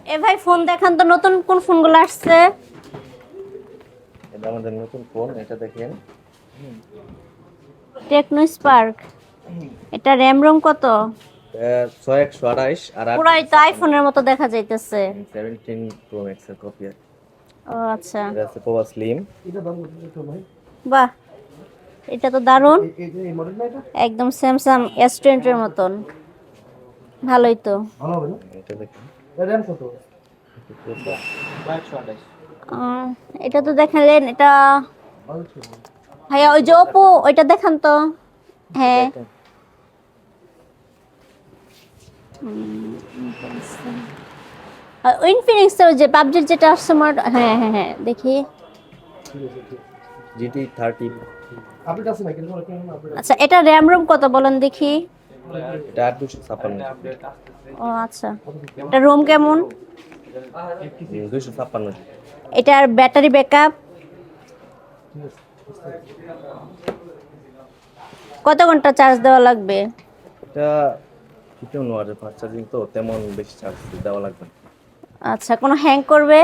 এ ভাই ফোন দেখান তো, নতুন কোন ফোনগুলো আসছে? এটা আমাদের নতুন ফোন, এটা দেখেন। Tecno Spark. এটা র্যাম রোম কত? 6128 আর পুরাই তো 856 আইফোনের মতো দেখা যাইতেছে। 17 প্রো ম্যাক্স এর কপি। ও আচ্ছা, এটা আছে পোভা স্লিম। বাহ, এটা তো দারুণ। একদম স্যামসাং S20 এর মতন, ভালোই তো। এটা দেখেন। আহ, এটা তো দেখালেন, এটা ভাইয়া ওই যে ওপো ওইটা দেখান তো। এটা হ্যাঁ। একটা ইনফিনিক্স এর যে পাবজির যেটা আসছে হ্যাঁ হ্যাঁ হ্যাঁ, দেখি। GT 30। আচ্ছা, এটা র্যাম রোম কত বলেন দেখি। এটা 8256। ও আচ্ছা, এটা রোম কেমন? 256। এটার ব্যাটারি ব্যাকআপ কত ঘন্টা চার্জ দেওয়া লাগবে? এটা কিছু নোয়ার ফাস্ট চার্জিং তো তেমন বেশি চার্জ দেওয়া লাগবে না। আচ্ছা, কোনো হ্যাং করবে?